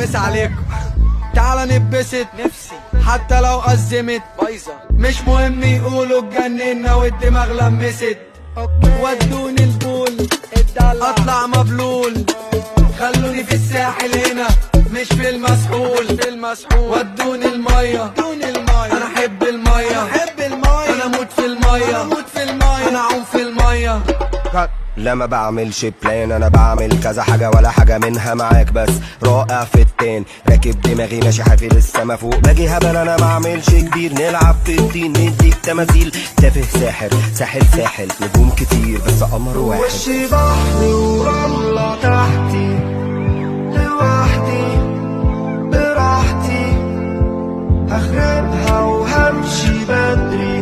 مسا عليكم. تعال نتبسط نفسي حتى لو أزمت بايظة، مش مهم يقولوا اتجننا والدماغ لمست. ودوني البول اطلع مبلول، خلوني في الساحل هنا مش في المسحول. ودوني المية انا احب المية، انا اموت في المية، انا اعوم في المية. لا ما بعملش بلان، انا بعمل كذا حاجة ولا حاجة منها معاك، بس رائع في التان راكب دماغي ماشي حافي للسما فوق، باجي هبل انا ما اعملش كبير، نلعب في الدين نديك تماثيل، تافه ساحر ساحل نجوم كتير بس قمر واحد. وشي بحر ورملة تحتي لوحدي براحتي، هخربها وهمشي بدري